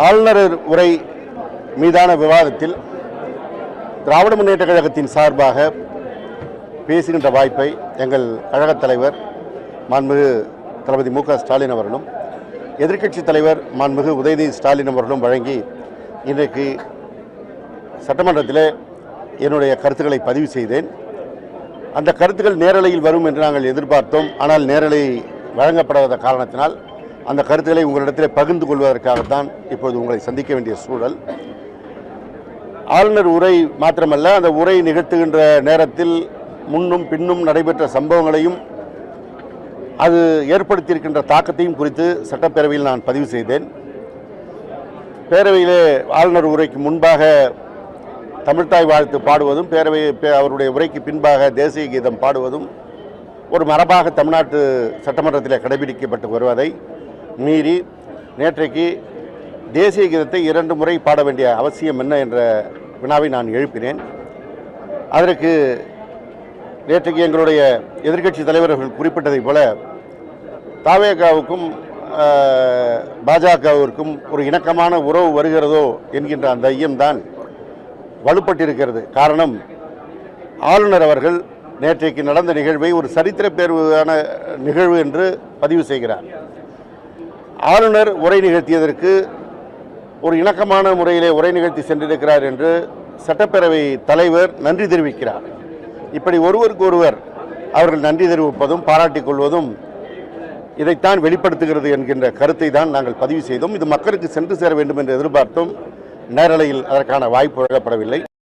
ஆளுநர் உரை மீதான விவாதத்தில் திராவிட முன்னேற்ற கழகத்தின் சார்பாக பேசுகின்ற வாய்ப்பை எங்கள் கழகத் தலைவர் மாண்புமிகு தளபதி மு க ஸ்டாலின் அவர்களும் எதிர்க்கட்சித் தலைவர் மாண்புமிகு உதயநிதி ஸ்டாலின் அவர்களும் வழங்கி இன்றைக்கு சட்டமன்றத்தில் என்னுடைய கருத்துக்களை பதிவு செய்தேன். அந்த கருத்துக்கள் நேரலையில் வரும் என்று நாங்கள் எதிர்பார்த்தோம். ஆனால் நேரலை வழங்கப்படாத காரணத்தினால் அந்த கருத்துக்களை உங்களிடத்தில் பகிர்ந்து கொள்வதற்காகத்தான் இப்போது உங்களை சந்திக்க வேண்டிய சூழல். ஆளுநர் உரை மாத்திரமல்ல, அந்த உரை நிகழ்த்துகின்ற நேரத்தில் முன்னும் பின்னும் நடைபெற்ற சம்பவங்களையும் அது ஏற்படுத்தியிருக்கின்ற தாக்கத்தையும் குறித்து சட்டப்பேரவையில் நான் பதிவு செய்தேன். பேரவையிலே ஆளுநர் உரைக்கு முன்பாக தமிழ்த்தாய் வாழ்த்து பாடுவதும் அவருடைய உரைக்கு பின்பாக தேசிய கீதம் பாடுவதும் ஒரு மரபாக தமிழ்நாட்டு சட்டமன்றத்தில் கடைபிடிக்கப்பட்டு வருவதை மீறி நேற்றைக்கு தேசிய கீதத்தை 2 முறை பாட வேண்டிய அவசியம் என்ன என்ற வினாவை நான் எழுப்பினேன். அதற்கு நேற்றைக்கு எங்களுடைய எதிர்க்கட்சி தலைவர்கள் குறிப்பிட்டதைப் போல தாவேகாவுக்கும் பாஜகவிற்கும் ஒரு இணக்கமான உறவு வருகிறதோ என்கின்ற அந்த ஐயம்தான் வலுப்பட்டிருக்கிறது. காரணம், ஆளுநர் அவர்கள் நேற்றைக்கு நடந்த நிகழ்வை ஒரு சரித்திர பேர்வான நிகழ்வு என்று பதிவு செய்கிறார். ஆளுநர் உரை நிகழ்த்தியதற்கு ஒரு இணக்கமான முறையிலே உரை நிகழ்த்தி சென்றிருக்கிறார் என்று சட்டப்பேரவை தலைவர் நன்றி தெரிவிக்கிறார். இப்படி ஒருவருக்கு ஒருவர் அவர்கள் நன்றி தெரிவிப்பதும் பாராட்டிக் கொள்வதும் இதைத்தான் வெளிப்படுத்துகிறது என்கின்ற கருத்தை தான் நாங்கள் பதிவு செய்தோம். இது மக்களுக்கு சென்று சேர வேண்டும் என்று எதிர்பார்த்தோம். நேரலையில் அதற்கான வாய்ப்பு வழங்கப்படவில்லை.